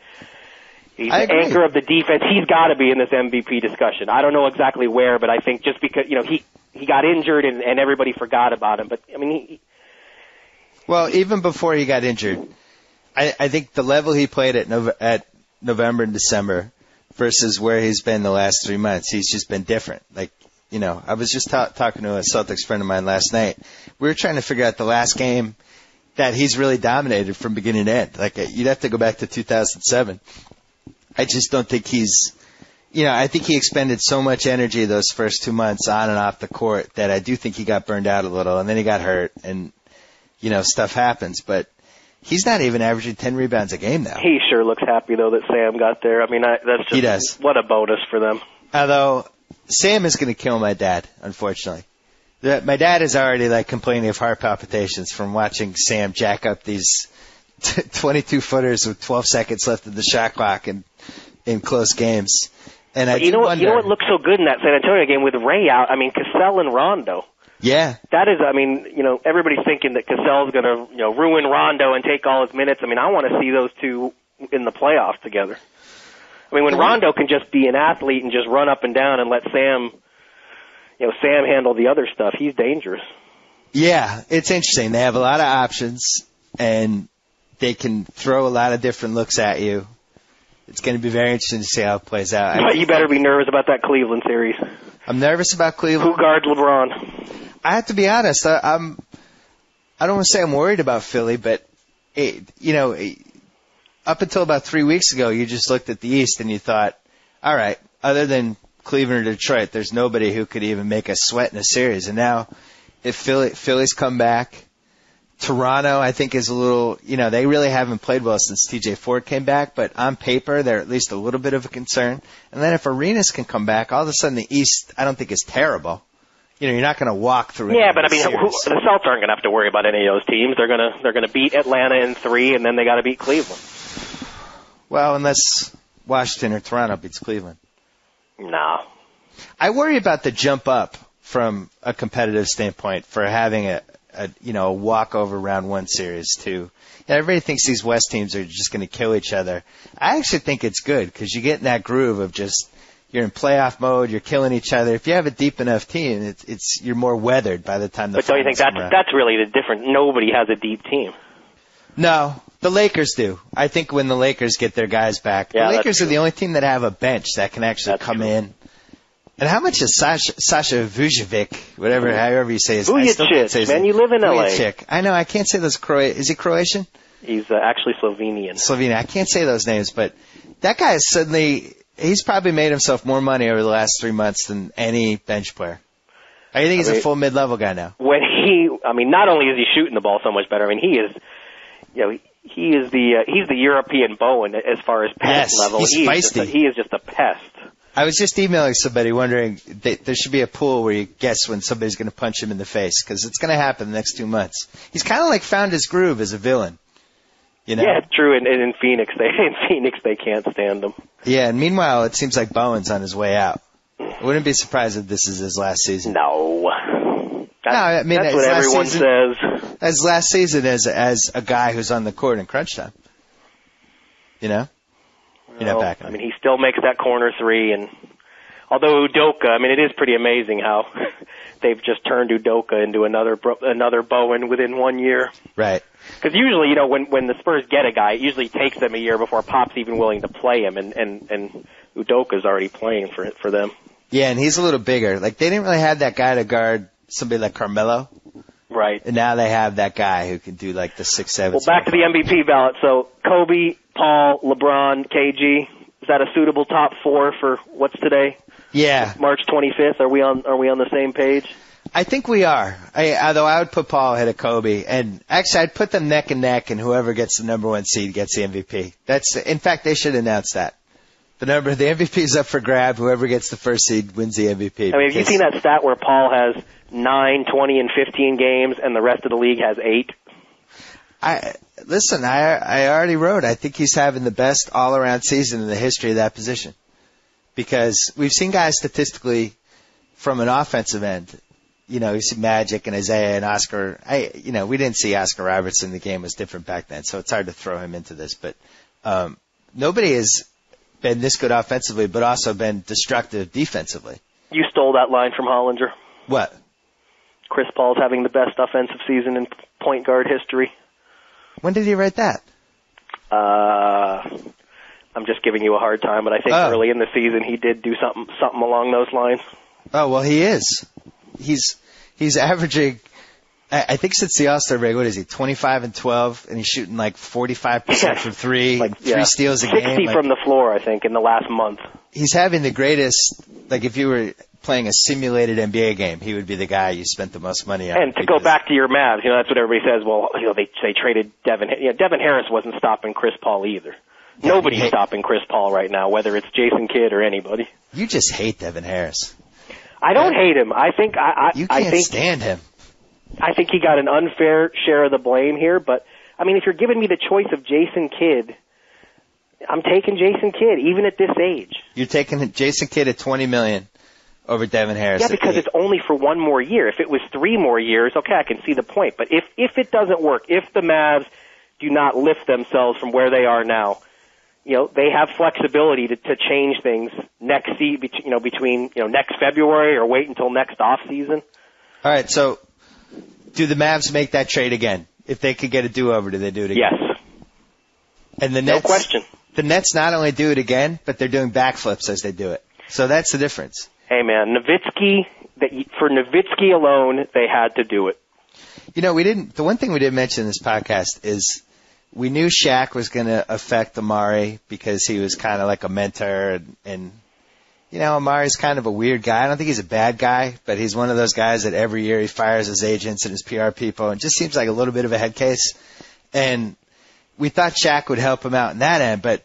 Speaker 6: he's the anchor of the defense. He's got to be in this MVP discussion. I don't know exactly where, but I think just because he got injured and everybody forgot about him. But I mean,
Speaker 5: well, even before he got injured, I think the level he played at November and December versus where he's been the last 3 months, he's just been different. Like, I was just talking to a Celtics friend of mine last night. We were trying to figure out the last game that he's really dominated from beginning to end. Like, you'd have to go back to 2007. I just don't think he's, I think he expended so much energy those first 2 months on and off the court that I do think he got burned out a little, and then he got hurt, and, stuff happens. But he's not even averaging 10 rebounds a game now.
Speaker 6: He sure looks happy, though, that Sam got there. I mean, that's just,
Speaker 5: he does.
Speaker 6: What a bonus for them.
Speaker 5: Although, Sam is going to kill my dad, unfortunately. My dad is already, complaining of heart palpitations from watching Sam jack up these 22-footers with 12 seconds left of the shot clock in close games. And
Speaker 6: you know what looked so good in that San Antonio game with Ray out? I mean, Cassell and Rondo.
Speaker 5: Yeah.
Speaker 6: That is, I mean, everybody's thinking that Cassell's going to, ruin Rondo and take all his minutes. I mean, I want to see those two in the playoffs together. I mean, when Rondo can just be an athlete and just run up and down and let Sam handle the other stuff, he's dangerous.
Speaker 5: Yeah, it's interesting. They have a lot of options, and they can throw a lot of different looks at you. It's going to be very interesting to see how it plays out.
Speaker 6: But you better be nervous about that Cleveland series.
Speaker 5: I'm nervous about Cleveland.
Speaker 6: Who guards LeBron?
Speaker 5: I have to be honest. I don't want to say I'm worried about Philly, but up until about 3 weeks ago, you just looked at the East and you thought, all right, other than Cleveland or Detroit, there's nobody who could even make us sweat in a series. And now, if Philly's come back, Toronto, I think, is a little, they really haven't played well since TJ Ford came back, but on paper, they're at least a little bit of a concern. And then if Arenas can come back, all of a sudden the East, I don't think is terrible. You're not going to walk through it.
Speaker 6: Yeah, but I mean, the Celtics aren't going to have to worry about any of those teams. They're going to beat Atlanta in 3, and then they got to beat Cleveland.
Speaker 5: Well, unless Washington or Toronto beats Cleveland.
Speaker 6: No.
Speaker 5: I worry about the jump up from a competitive standpoint for having a walkover round 1 series too. Everybody thinks these West teams are just going to kill each other. I actually think it's good because you get in that groove of just you're in playoff mode, you're killing each other. If you have a deep enough team, you're more weathered by the time the.
Speaker 6: But don't you think that's really the difference? Nobody has a deep team.
Speaker 5: No, the Lakers do. I think when the Lakers get their guys back, the Lakers are the only team that have a bench that can actually come in. And how much is Sasha Vujovic, however you say his name?
Speaker 6: Vujovic, man, you live in L.A.
Speaker 5: Vujovic. I know, I can't say those. Is he Croatian?
Speaker 6: He's actually Slovenian.
Speaker 5: I can't say those names, but that guy is he's probably made himself more money over the last 3 months than any bench player. I think he's a full mid-level guy now.
Speaker 6: Not only is he shooting the ball so much better, he is, he's the European Bowen as far as pass level.
Speaker 5: He's feisty.
Speaker 6: He is just a pest.
Speaker 5: I was just emailing somebody wondering there should be a pool where you guess when somebody's going to punch him in the face because it's going to happen the next 2 months. He's kind of found his groove as a villain.
Speaker 6: Yeah, true. And in Phoenix, they can't stand him.
Speaker 5: Yeah, and meanwhile, it seems like Bowen's on his way out. I wouldn't be surprised if this is his last season.
Speaker 6: No.
Speaker 5: That's
Speaker 6: what everyone says.
Speaker 5: As last season as a guy who's on the court in crunch time. Back.
Speaker 6: He still makes that corner 3, and although Udoka, it is pretty amazing how they've just turned Udoka into another Bowen within 1 year.
Speaker 5: Right.
Speaker 6: Because usually, when the Spurs get a guy, it usually takes them a year before Pop's even willing to play him, and Udoka's already playing for them.
Speaker 5: Yeah, and he's a little bigger. They didn't really have that guy to guard somebody like Carmelo.
Speaker 6: Right.
Speaker 5: And now they have that guy who can do the 6'7".
Speaker 6: Well, back to the MVP ballot. So Kobe, Paul, LeBron, KG. Is that a suitable top 4 for what's today?
Speaker 5: Yeah.
Speaker 6: March 25th. Are we on the same page?
Speaker 5: I think we are. Although I would put Paul ahead of Kobe, and actually I'd put them neck and neck, and whoever gets the number 1 seed gets the MVP. In fact, they should announce that. The MVP is up for grab. Whoever gits the first seed wins the MVP.
Speaker 6: I mean, have you seen that stat where Paul has 9, 20, and 15 games, and the rest of the league has 8?
Speaker 5: Listen, I already wrote. I think he's having the best all-around season in the history of that position, because we've seen guys statistically from an offensive end. You see Magic and Isaiah and Oscar. We didn't see Oscar Robertson. The game was different back then, so it's hard to throw him into this. But nobody has been this good offensively, but also been destructive defensively.
Speaker 6: You stole that line from Hollinger.
Speaker 5: What?
Speaker 6: Chris Paul's having the best offensive season in point guard history.
Speaker 5: When did he write that?
Speaker 6: I'm just giving you a hard time, but I think early in the season he did do something along those lines. Oh,
Speaker 5: well, he is. He's averaging, I think since the All-Star break, what is he, 25 and 12, and he's shooting like 45% from three, three steals a
Speaker 6: 60
Speaker 5: game.
Speaker 6: 60 from the floor, I think, in the last month.
Speaker 5: He's having the greatest, if you were playing a simulated NBA game, he would be the guy you spent the most money on.
Speaker 6: And to go back to your Mavs, that's what everybody says, well, they traded Devin. Devin Harris wasn't stopping Chris Paul either. Yeah, nobody's stopping Chris Paul right now, whether it's Jason Kidd or anybody.
Speaker 5: You just hate Devin Harris.
Speaker 6: I don't hate him. I think
Speaker 5: you can't stand him.
Speaker 6: I think he got an unfair share of the blame here, but I mean, if you're giving me the choice of Jason Kidd, I'm taking Jason Kidd, even at this age.
Speaker 5: You're taking Jason Kidd at $20 million over Devin Harris.
Speaker 6: Yeah, because it's only for 1 more year. If it was 3 more years, okay, I can see the point. But if it doesn't work, if the Mavs do not lift themselves from where they are now, they have flexibility to change things between next February or wait until next off season.
Speaker 5: All right, so do the Mavs make that trade again? If they could get a do-over, do they do it again?
Speaker 6: Yes.
Speaker 5: And the Nets,
Speaker 6: no question.
Speaker 5: The Nets not only do it again, but they're doing backflips as they do it. So that's the difference.
Speaker 6: Hey, man, for Nowitzki alone, they had to do it.
Speaker 5: The one thing we didn't mention in this podcast is we knew Shaq was going to affect Amari because he was kind of like a mentor, and Amari's kind of a weird guy. I don't think he's a bad guy, but he's one of those guys that every year he fires his agents and his PR people and just seems like a little bit of a head case. And we thought Shaq would help him out in that end, but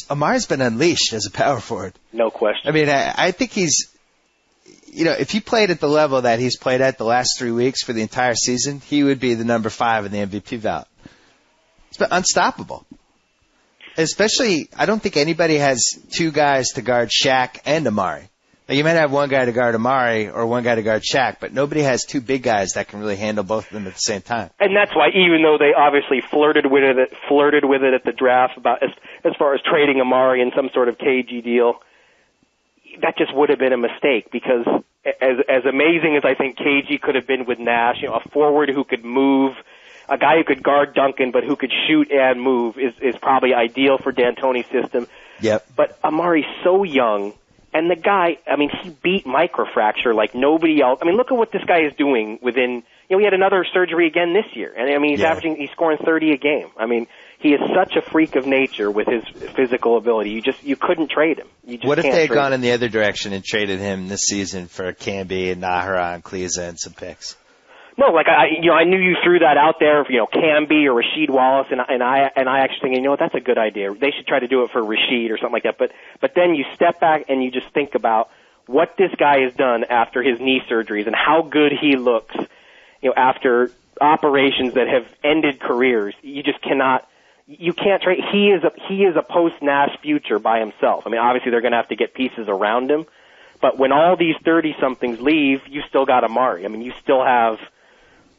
Speaker 5: Amari's been unleashed as a power forward.
Speaker 6: No question.
Speaker 5: I mean, I think he's, if he played at the level that he's played at the last 3 weeks for the entire season, he would be the number 5 in the MVP ballot. It's been unstoppable. Especially, I don't think anybody has 2 guys to guard Shaq and Amari. Now, you might have one guy to guard Amari or one guy to guard Shaq, but nobody has 2 big guys that can really handle both of them at the same time.
Speaker 6: And that's why, even though they obviously flirted with it at the draft about as far as trading Amari in some sort of KG deal, that just would have been a mistake, because as amazing as I think KG could have been with Nash, a forward who could move, a guy who could guard Duncan but who could shoot and move is probably ideal for D'Antoni's system.
Speaker 5: Yep.
Speaker 6: But Amari's so young, and the guy, I mean, he beat microfracture like nobody else. I mean, look at what this guy is doing within, he had another surgery again this year. And I mean, he's scoring 30 a game. I mean, he is such a freak of nature with his physical ability. You couldn't trade him.
Speaker 5: What if they had gone in the other direction and traded him this season for Camby and Nahara and Kleza and some picks?
Speaker 6: No, I knew you threw that out there, Camby or Rasheed Wallace, and I actually think, that's a good idea. They should try to do it for Rasheed or something like that. But then you step back and you just think about what this guy has done after his knee surgeries and how good he looks, after operations that have ended careers. You just cannot. You can't trade. He is a post-Nash future by himself. I mean, obviously they're going to have to get pieces around him, but when all these 30-somethings leave, you still got Amari. I mean, you still have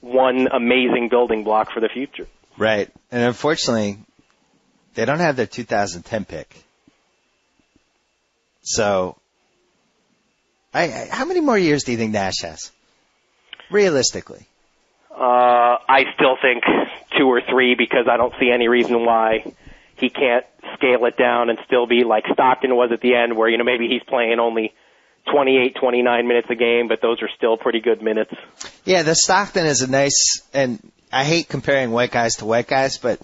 Speaker 6: one amazing building block for the future.
Speaker 5: Right. And unfortunately, they don't have their 2010 pick. So, how many more years do you think Nash has? Realistically.
Speaker 6: I still think 2 or 3, because I don't see any reason why he can't scale it down and still be like Stockton was at the end, where, maybe he's playing only 28, 29 minutes a game, but those are still pretty good minutes.
Speaker 5: Yeah, the Stockton is a nice, and I hate comparing white guys to white guys, but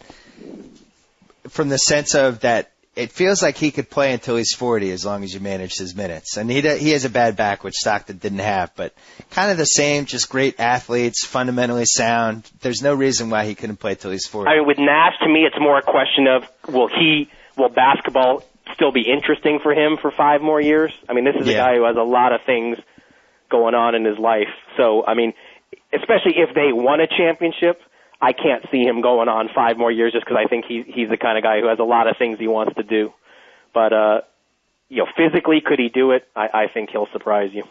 Speaker 5: from the sense of that it feels like he could play until he's 40 as long as you manage his minutes. And he has a bad back, which Stockton didn't have, but kind of the same, just great athletes, fundamentally sound. There's no reason why he couldn't play till he's 40.
Speaker 6: I mean, with Nash, to me, it's more a question of will basketball still be interesting for him for 5 more years? I mean, this is a guy who has a lot of things going on in his life. So, I mean, especially if they won a championship, I can't see him going on 5 more years just because I think he's the kind of guy who has a lot of things he wants to do. But, physically, could he do it? I think he'll surprise you.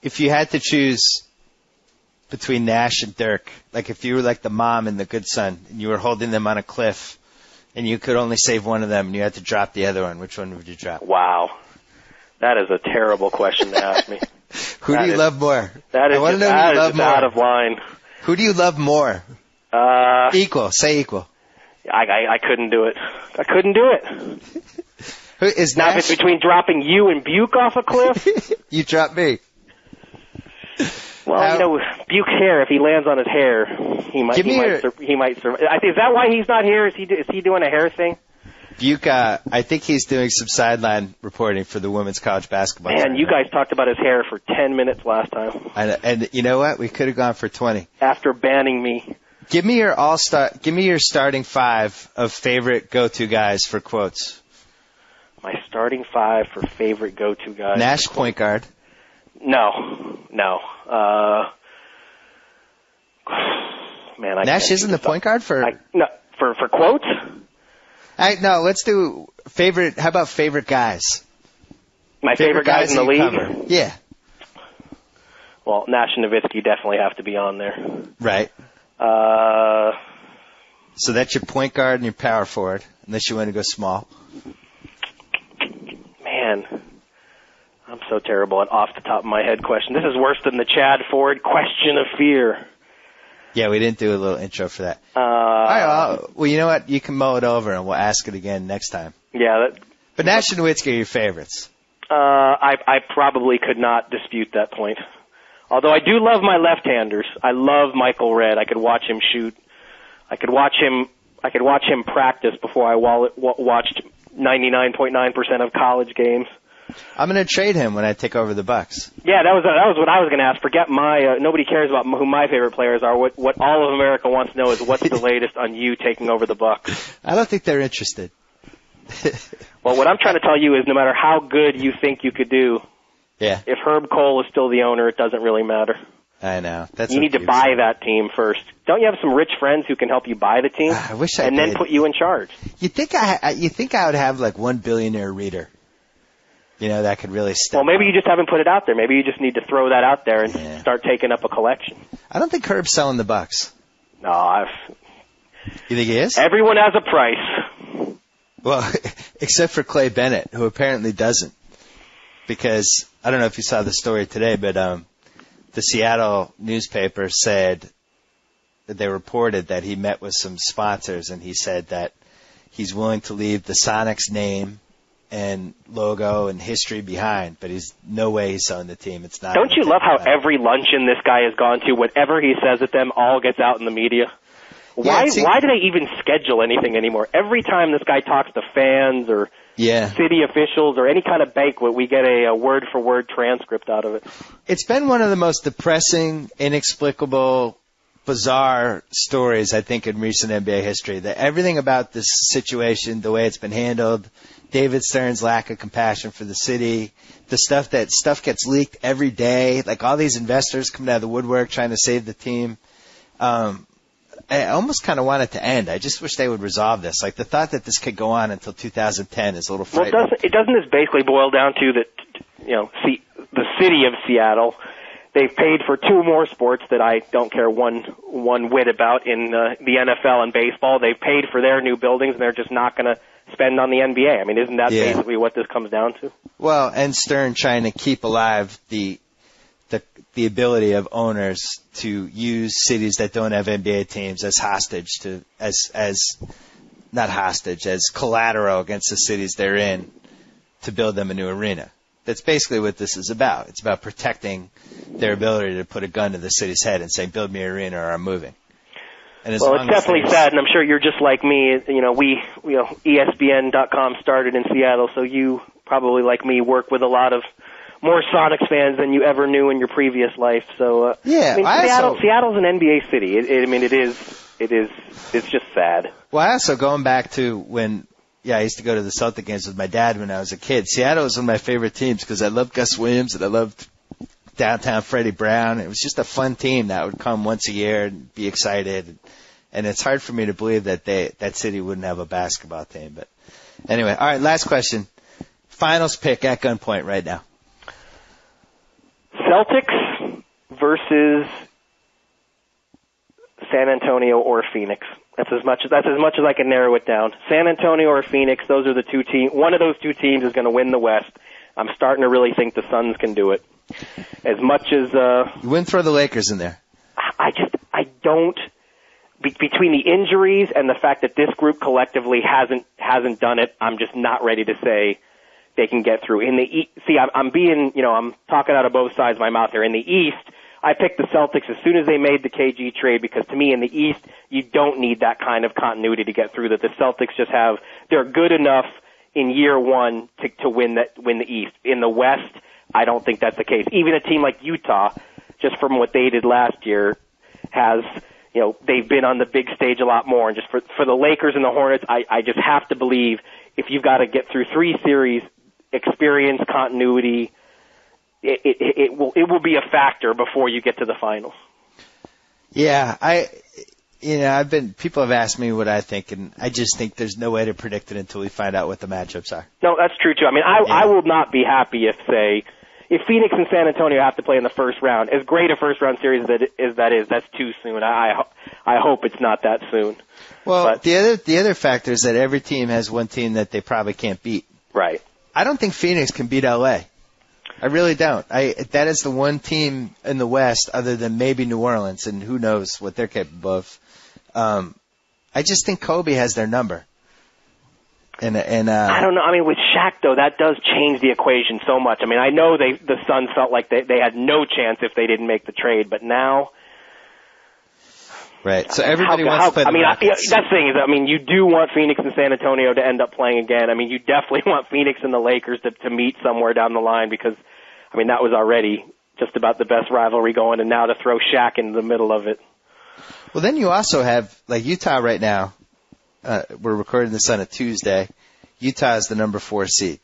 Speaker 5: If you had to choose between Nash and Dirk, like if you were like the mom and the good son and you were holding them on a cliff and you could only save one of them and you had to drop the other one, which one would you drop?
Speaker 6: Wow. That is a terrible question to ask me.
Speaker 5: Who do you love more?
Speaker 6: That is out of line.
Speaker 5: Who do you love more? Equal. Say equal.
Speaker 6: I couldn't do it. I couldn't do it.
Speaker 5: Who is
Speaker 6: now,
Speaker 5: Nash?
Speaker 6: if it's between dropping you and Buke off a cliff.
Speaker 5: You drop me.
Speaker 6: Well, Buke's hair, if he lands on his hair, he might survive. Is that why he's not here? Is he doing a hair thing?
Speaker 5: Buke, I think he's doing some sideline reporting for the women's college basketball
Speaker 6: Man,
Speaker 5: tournament.
Speaker 6: you guys talked about his hair for 10 minutes last time.
Speaker 5: And you know what? We could have gone for 20.
Speaker 6: After banning me.
Speaker 5: Give me your starting 5 of favorite go-to guys for quotes.
Speaker 6: My starting 5 for favorite go-to guys.
Speaker 5: Nash, point guard.
Speaker 6: No. Man,
Speaker 5: Nash isn't the point guard for
Speaker 6: quotes?
Speaker 5: No, let's do favorite. How about favorite guys?
Speaker 6: My favorite guys in the league?
Speaker 5: Cover. Yeah.
Speaker 6: Well, Nash and Nowitzki definitely have to be on there.
Speaker 5: Right. So that's your point guard and your power forward, unless you want to go small.
Speaker 6: Man, I'm so terrible at off the top of my head question. This is worse than the Chad Ford question of fear.
Speaker 5: Yeah, we didn't do a little intro for that. All right, well, you know what? You can mull it over, and we'll ask it again next time.
Speaker 6: Yeah.
Speaker 5: But Nash and Nowitzki are your favorites.
Speaker 6: I probably could not dispute that point. Although I do love my left-handers. I love Michael Redd. I could watch him shoot. I could watch him practice before I watched 99.9% of college games.
Speaker 5: I'm going to trade him when I take over the Bucks.
Speaker 6: Yeah, that was what I was going to ask. Forget my nobody cares about who my favorite players are. What all of America wants to know is what's the latest on you taking over the Bucks.
Speaker 5: I don't think they're interested.
Speaker 6: Well, what I'm trying to tell you is no matter how good you think you could do, if Herb Cole is still the owner, it doesn't really matter.
Speaker 5: I know.
Speaker 6: You need to buy that team first. Don't you have some rich friends who can help you buy the team?
Speaker 5: I wish I
Speaker 6: and
Speaker 5: did.
Speaker 6: Then put you in charge.
Speaker 5: You think I would have like one billionaire reader? You know, that could really step.
Speaker 6: Well, maybe you just haven't put it out there. Maybe you just need to throw that out there and start taking up a collection.
Speaker 5: I don't think Herb's selling the Bucks.
Speaker 6: No,
Speaker 5: You think he is?
Speaker 6: Everyone has a price.
Speaker 5: Well, except for Clay Bennett, who apparently doesn't. Because, I don't know if you saw the story today, but the Seattle newspaper said that they reported that he met with some sponsors, and he said that he's willing to leave the Sonics name and logo and history behind, but he's no way he's selling the team. It's not.
Speaker 6: Don't you love how every luncheon this guy has gone to, whatever he says at them, all gets out in the media? Why do they even schedule anything anymore? Every time this guy talks to fans or city officials or any kind of banquet, we get a word-for-word transcript out of it.
Speaker 5: It's been one of the most depressing, inexplicable, bizarre stories, I think, in recent NBA history. That everything about this situation, the way it's been handled, David Stern's lack of compassion for the city, the stuff gets leaked every day, like all these investors coming out of the woodwork trying to save the team. I almost kind of want it to end. I just wish they would resolve this. Like the thought that this could go on until 2010 is a little frightening.
Speaker 6: Well, doesn't this basically boil down to that? The city of Seattle, they've paid for 2 more sports that I don't care one whit about in the NFL and baseball. They've paid for their new buildings, and they're just not going to spend on the NBA. I mean, isn't that basically what this comes down to? Well,
Speaker 5: and Stern trying to keep alive the ability of owners to use cities that don't have NBA teams as hostage to as collateral against the cities they're in to build them a new arena. That's basically what this is about. It's about protecting their ability to put a gun to the city's head and say, build me an arena or I'm moving. And
Speaker 6: well, it's definitely sad, and I'm sure you're just like me. ESPN.com started in Seattle, so you probably, like me, work with a lot of more Sonics fans than you ever knew in your previous life. So, Seattle's an NBA city. It's just sad.
Speaker 5: Well, I also, going back to when, I used to go to the Celtic games with my dad when I was a kid. Seattle was one of my favorite teams because I loved Gus Williams and I loved downtown Freddie Brown. It was just a fun team that would come once a year and be excited. And it's hard for me to believe that that city wouldn't have a basketball team. But anyway, all right, last question. Finals pick at gunpoint right now.
Speaker 6: Celtics versus San Antonio or Phoenix. That's as much as I can narrow it down. San Antonio or Phoenix, those are the two teams. One of those two teams is going to win the West. I'm starting to really think the Suns can do it. As much as
Speaker 5: you wouldn't throw the Lakers in there.
Speaker 6: I don't. Between the injuries and the fact that this group collectively hasn't done it, I'm just not ready to say they can get through. I'm talking out of both sides of my mouth here. In the East, I picked the Celtics as soon as they made the KG trade because to me in the East, you don't need that kind of continuity to get through that. The Celtics just they're good enough in year one to win the East. In the West, I don't think that's the case. Even a team like Utah, just from what they did last year, has, they've been on the big stage a lot more. And just for the Lakers and the Hornets, I just have to believe if you've got to get through 3 series, experience, continuity, it will be a factor before you get to the finals.
Speaker 5: Yeah, people have asked me what I think, and I just think there's no way to predict it until we find out what the matchups are.
Speaker 6: No, that's true too. I mean, I will not be happy if Phoenix and San Antonio have to play in the first round. As great a first round series as that is, that's too soon. I hope it's not that soon.
Speaker 5: Well, the other factor is that every team has one team that they probably can't beat.
Speaker 6: Right. I
Speaker 5: don't think Phoenix can beat LA. I really don't. That is the one team in the West other than maybe New Orleans, and who knows what they're capable of. I just think Kobe has their number. And
Speaker 6: I don't know. I mean, with Shaq though, that does change the equation so much. I mean, I know the Suns felt like they had no chance if they didn't make the trade, but now.
Speaker 5: Right. So everybody wants to play the Rockets.
Speaker 6: That's the thing is, you do want Phoenix and San Antonio to end up playing again. I mean, you definitely want Phoenix and the Lakers to meet somewhere down the line because, that was already just about the best rivalry going, and now to throw Shaq in the middle of it.
Speaker 5: Well, then you also have, like Utah right now, we're recording this on a Tuesday. Utah is the number 4 seed.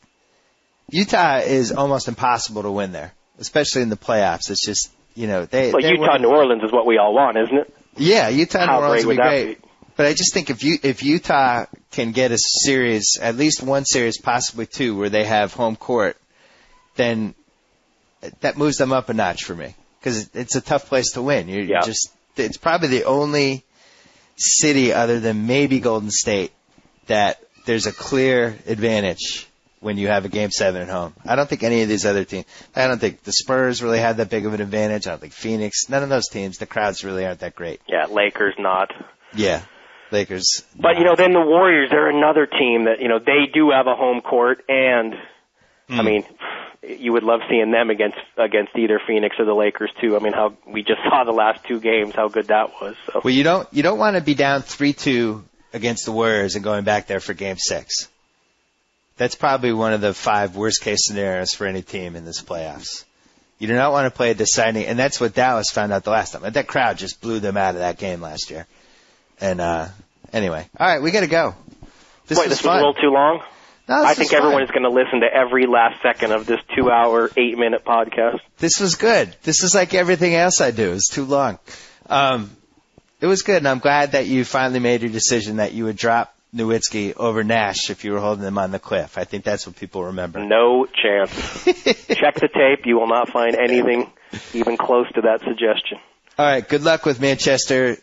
Speaker 5: Utah is almost impossible to win there, especially in the playoffs. It's just,
Speaker 6: Utah, New Orleans is what we all want, isn't it?
Speaker 5: Yeah, Utah, New Orleans would be great. But I just think if Utah can get a series, at least one series, possibly 2, where they have home court, then that moves them up a notch for me because it's a tough place to win. It's probably the only city other than maybe Golden State that there's a clear advantage when you have a Game 7 at home. I don't think any of these other teams. I don't think the Spurs really had that big of an advantage. I don't think Phoenix. None of those teams. The crowds really aren't that great.
Speaker 6: Yeah, Lakers not.
Speaker 5: Yeah, Lakers.
Speaker 6: But then the Warriors. They're another team that they do have a home court, and you would love seeing them against either Phoenix or the Lakers too. How we just saw the last 2 games, how good that was. So.
Speaker 5: Well, you don't want to be down 3-2 against the Warriors and going back there for Game 6. That's probably one of the 5 worst-case scenarios for any team in this playoffs. You do not want to play a deciding, and that's what Dallas found out the last time. That crowd just blew them out of that game last year. And anyway, all right, we got to go. This was fun.
Speaker 6: A little too long?
Speaker 5: No,
Speaker 6: I think everyone is going to listen to every last second of this 2-hour, 8-minute podcast.
Speaker 5: This was good. This is like everything else I do. It's too long. It was good, and I'm glad that you finally made your decision that you would drop Nowitzki over Nash if you were holding them on the cliff. I think that's what people remember.
Speaker 6: No chance. Check the tape. You will not find anything even close to that suggestion.
Speaker 5: All right. Good luck with Manchester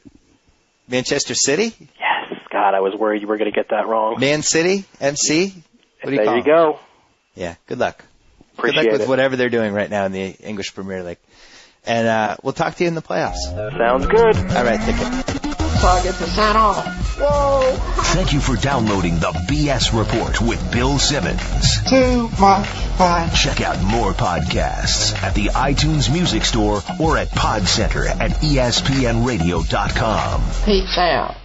Speaker 5: City?
Speaker 6: Yes. God, I was worried you were going to get that wrong.
Speaker 5: Man City? MC? What do you call
Speaker 6: There you go.
Speaker 5: Yeah. Good luck.
Speaker 6: Appreciate
Speaker 5: good luck with
Speaker 6: it.
Speaker 5: whatever they're doing right now in the English Premier League. And we'll talk to you in the playoffs.
Speaker 6: Sounds good.
Speaker 5: All right. Take care.
Speaker 2: So I get to sign off.
Speaker 4: Whoa.
Speaker 1: Thank you for downloading the BS Report with Bill Simmons.
Speaker 4: Too much fun.
Speaker 1: Check out more podcasts at the iTunes Music Store or at PodCenter at ESPNRadio.com.
Speaker 2: Peace out.